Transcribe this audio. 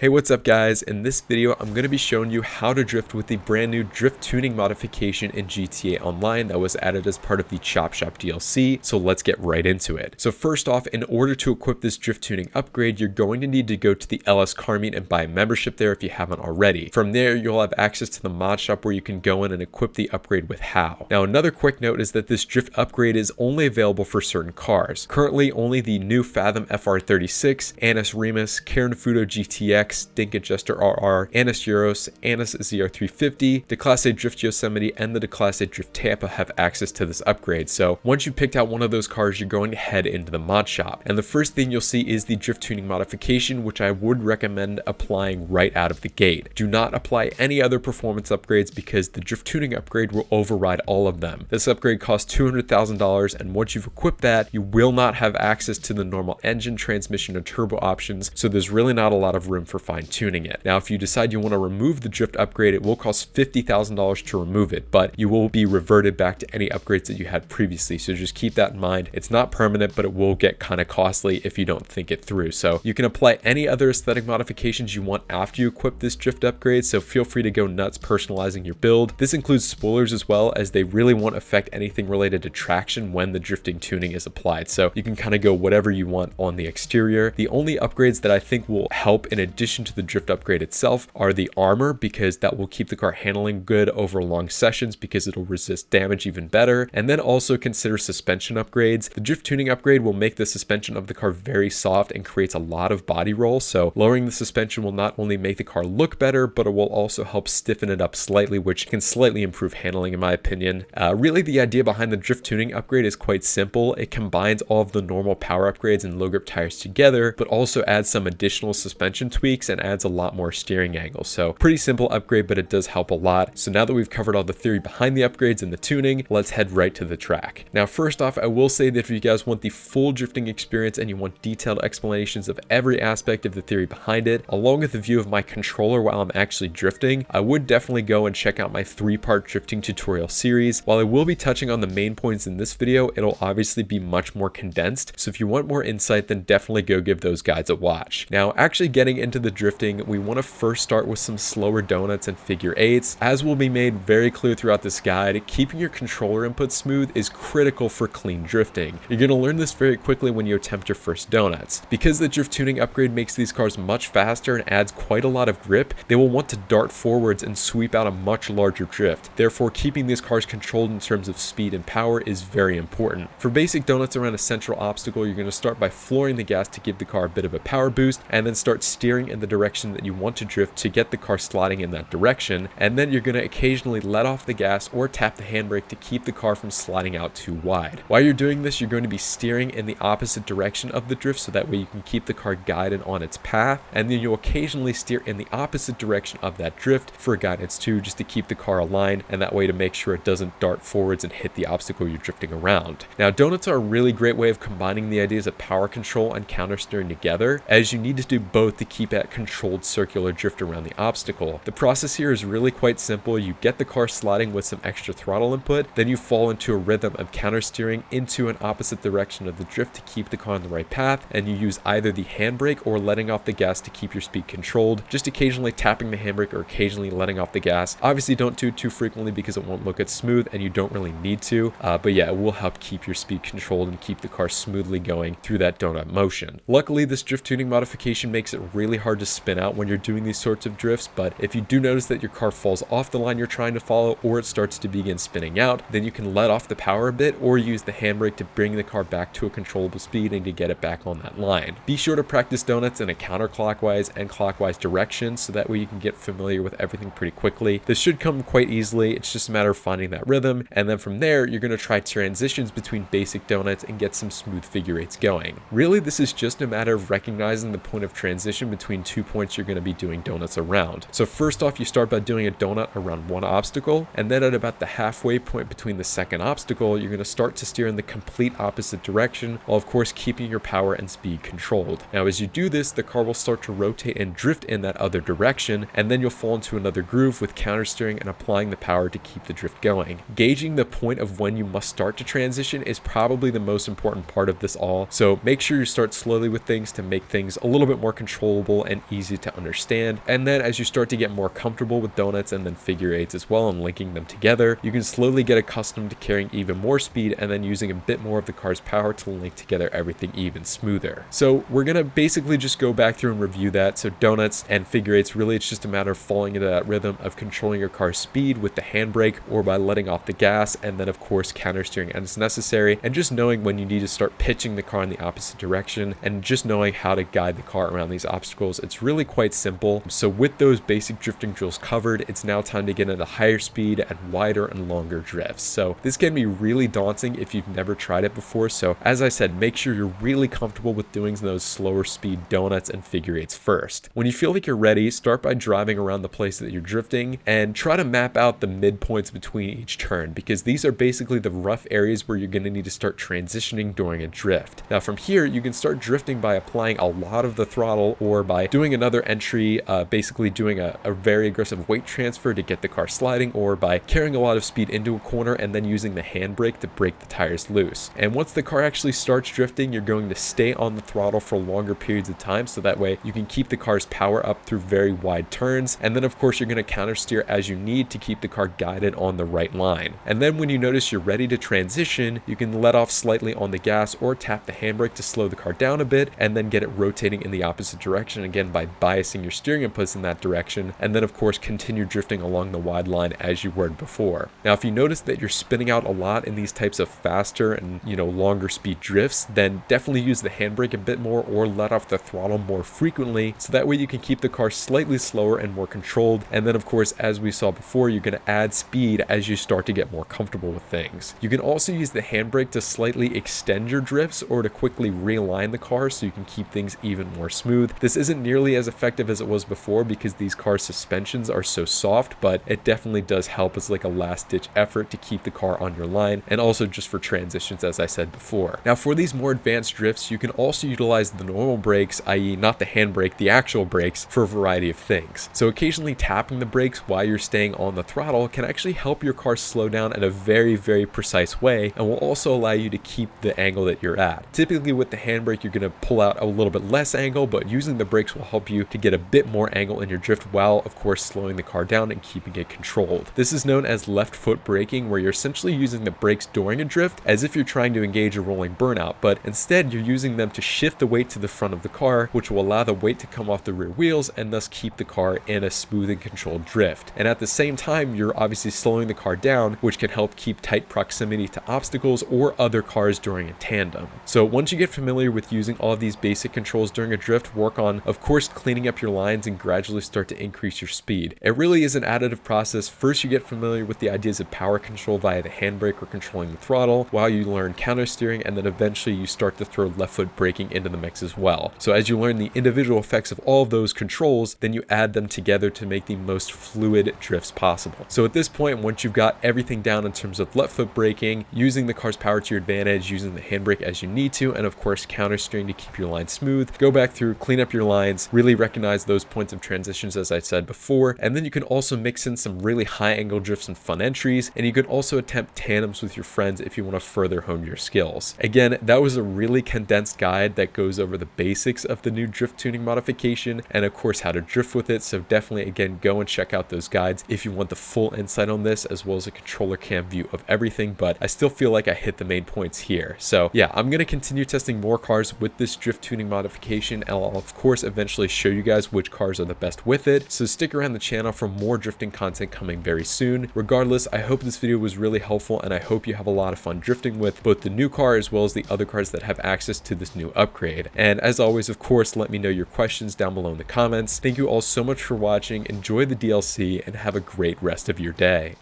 Hey, what's up guys? In this video, I'm going to be showing you how to drift with the brand new drift tuning modification in GTA Online that was added as part of the Chop Shop DLC, so let's get right into it. So first off, in order to equip this drift tuning upgrade, you're going to need to go to the LS car meet and buy a membership there if you haven't already. From there, you'll have access to the mod shop where you can go in and equip the upgrade with how. Now, another quick note is that this drift upgrade is only available for certain cars. Currently, only the new Fathom FR36, Anis Remus, Karen Fudo GTX, DivKid Jester RR, Anis Euros, Anis ZR350, the Class A Drift Yosemite, and the Class A Drift Tampa have access to this upgrade. So once you picked out one of those cars, you're going to head into the mod shop. And the first thing you'll see is the drift tuning modification, which I would recommend applying right out of the gate. Do not apply any other performance upgrades because the drift tuning upgrade will override all of them. This upgrade costs $200,000, and once you've equipped that, you will not have access to the normal engine, transmission, and turbo options, so there's really not a lot of room for fine-tuning it. Now, if you decide you want to remove the drift upgrade, it will cost $50,000 to remove it, but you will be reverted back to any upgrades that you had previously, so just keep that in mind. It's not permanent, but it will get kind of costly if you don't think it through. So you can apply any other aesthetic modifications you want after you equip this drift upgrade, so feel free to go nuts personalizing your build. This includes spoilers as well, as they really won't affect anything related to traction when the drifting tuning is applied, so you can kind of go whatever you want on the exterior. The only upgrades that I think will help in addition to the drift upgrade itself are the armor, because that will keep the car handling good over long sessions because it'll resist damage even better. And then also consider suspension upgrades. The drift tuning upgrade will make the suspension of the car very soft and creates a lot of body roll, so lowering the suspension will not only make the car look better, but it will also help stiffen it up slightly, which can slightly improve handling in my opinion. Really, the idea behind the drift tuning upgrade is quite simple. It combines all of the normal power upgrades and low grip tires together, but also adds some additional suspension tweaks and adds a lot more steering angle. So pretty simple upgrade, but it does help a lot. So now that we've covered all the theory behind the upgrades and the tuning, let's head right to the track. Now, first off, I will say that if you guys want the full drifting experience and you want detailed explanations of every aspect of the theory behind it, along with a view of my controller while I'm actually drifting, I would definitely go and check out my 3-part drifting tutorial series. While I will be touching on the main points in this video, it'll obviously be much more condensed. So if you want more insight, then definitely go give those guides a watch. Now, actually getting into the drifting, we want to first start with some slower donuts and figure eights. As will be made very clear throughout this guide, keeping your controller input smooth is critical for clean drifting. You're going to learn this very quickly when you attempt your first donuts. Because the drift tuning upgrade makes these cars much faster and adds quite a lot of grip, they will want to dart forwards and sweep out a much larger drift. Therefore, keeping these cars controlled in terms of speed and power is very important. For basic donuts around a central obstacle, you're going to start by flooring the gas to give the car a bit of a power boost, and then start steering in the direction that you want to drift to get the car sliding in that direction. And then you're going to occasionally let off the gas or tap the handbrake to keep the car from sliding out too wide. While you're doing this, you're going to be steering in the opposite direction of the drift, so that way you can keep the car guided on its path. And then you'll occasionally steer in the opposite direction of that drift for guidance too, just to keep the car aligned, and that way to make sure it doesn't dart forwards and hit the obstacle you're drifting around. Now, donuts are a really great way of combining the ideas of power control and counter steering together, as you need to do both to keep that controlled circular drift around the obstacle. The process here is really quite simple. You get the car sliding with some extra throttle input, then you fall into a rhythm of counter steering into an opposite direction of the drift to keep the car on the right path, and you use either the handbrake or letting off the gas to keep your speed controlled, just occasionally tapping the handbrake or occasionally letting off the gas. Obviously don't do it too frequently because it won't look as smooth, and you don't really need to, but yeah, it will help keep your speed controlled and keep the car smoothly going through that donut motion. Luckily, this drift tuning modification makes it really hard to spin out when you're doing these sorts of drifts, but if you do notice that your car falls off the line you're trying to follow, or it starts to begin spinning out, then you can let off the power a bit or use the handbrake to bring the car back to a controllable speed and to get it back on that line. Be sure to practice donuts in a counterclockwise and clockwise direction, so that way you can get familiar with everything pretty quickly. This should come quite easily. It's just a matter of finding that rhythm, and then from there you're going to try transitions between basic donuts and get some smooth figure eights going. Really, this is just a matter of recognizing the point of transition between 2 points you're going to be doing donuts around. So first off, you start by doing a donut around one obstacle, and then at about the halfway point between the second obstacle, you're going to start to steer in the complete opposite direction, while of course keeping your power and speed controlled. Now, as you do this, the car will start to rotate and drift in that other direction, and then you'll fall into another groove with counter steering and applying the power to keep the drift going. Gauging the point of when you must start to transition is probably the most important part of this all, so make sure you start slowly with things to make things a little bit more controllable and easy to understand. And then as you start to get more comfortable with donuts and then figure eights as well and linking them together, you can slowly get accustomed to carrying even more speed and then using a bit more of the car's power to link together everything even smoother. So we're gonna basically just go back through and review that. So donuts and figure eights, really it's just a matter of falling into that rhythm of controlling your car's speed with the handbrake or by letting off the gas, and then of course counter steering as necessary, and just knowing when you need to start pitching the car in the opposite direction and just knowing how to guide the car around these obstacles. It's really quite simple. So with those basic drifting drills covered, it's now time to get into higher speed and wider and longer drifts. So this can be really daunting if you've never tried it before. So as I said, make sure you're really comfortable with doing those slower speed donuts and figure eights first. When you feel like you're ready, start by driving around the place that you're drifting and try to map out the midpoints between each turn, because these are basically the rough areas where you're going to need to start transitioning during a drift. Now from here, you can start drifting by applying a lot of the throttle or by doing another entry, basically doing a very aggressive weight transfer to get the car sliding, or by carrying a lot of speed into a corner and then using the handbrake to break the tires loose. And once the car actually starts drifting, you're going to stay on the throttle for longer periods of time, so that way you can keep the car's power up through very wide turns. And then of course you're going to counter steer as you need to keep the car guided on the right line. And then when you notice you're ready to transition, you can let off slightly on the gas or tap the handbrake to slow the car down a bit and then get it rotating in the opposite direction, again by biasing your steering inputs in that direction, and then of course continue drifting along the wide line as you were before. Now if you notice that you're spinning out a lot in these types of faster and longer speed drifts, then definitely use the handbrake a bit more or let off the throttle more frequently, so that way you can keep the car slightly slower and more controlled. And then of course, as we saw before, you're going to add speed as you start to get more comfortable with things. You can also use the handbrake to slightly extend your drifts or to quickly realign the car so you can keep things even more smooth. This isn't nearly as effective as it was before because these car suspensions are so soft, but it definitely does help as like a last ditch effort to keep the car on your line, and also just for transitions as I said before. Now for these more advanced drifts, you can also utilize the normal brakes, i.e. not the handbrake, the actual brakes, for a variety of things. So occasionally tapping the brakes while you're staying on the throttle can actually help your car slow down in a very, very precise way, and will also allow you to keep the angle that you're at. Typically with the handbrake, you're going to pull out a little bit less angle, but using the brakes will help you to get a bit more angle in your drift while of course slowing the car down and keeping it controlled. This is known as left foot braking, where you're essentially using the brakes during a drift as if you're trying to engage a rolling burnout, but instead you're using them to shift the weight to the front of the car, which will allow the weight to come off the rear wheels and thus keep the car in a smooth and controlled drift. And at the same time, you're obviously slowing the car down, which can help keep tight proximity to obstacles or other cars during a tandem. So once you get familiar with using all of these basic controls during a drift, work on of course cleaning up your lines and gradually start to increase your speed. It really is an additive process. First you get familiar with the ideas of power control via the handbrake or controlling the throttle, while you learn counter steering, and then eventually you start to throw left foot braking into the mix as well. So as you learn the individual effects of all of those controls, then you add them together to make the most fluid drifts possible. So at this point, once you've got everything down in terms of left foot braking, using the car's power to your advantage, using the handbrake as you need to, and of course counter steering to keep your line smooth, go back through, clean up your lines, really recognize those points of transitions as I said before, and then you can also mix in some really high angle drifts and fun entries, and you can also attempt tandems with your friends if you want to further hone your skills. Again, that was a really condensed guide that goes over the basics of the new drift tuning modification and of course how to drift with it, so definitely again go and check out those guides if you want the full insight on this as well as a controller cam view of everything, but I still feel like I hit the main points here. So yeah, I'm going to continue testing more cars with this drift tuning modification, and I'll of course eventually show you guys which cars are the best with it, so stick around the channel for more drifting content coming very soon. Regardless, I hope this video was really helpful and I hope you have a lot of fun drifting with both the new car as well as the other cars that have access to this new upgrade. And as always, of course, let me know your questions down below in the comments. Thank you all so much for watching, enjoy the DLC, and have a great rest of your day.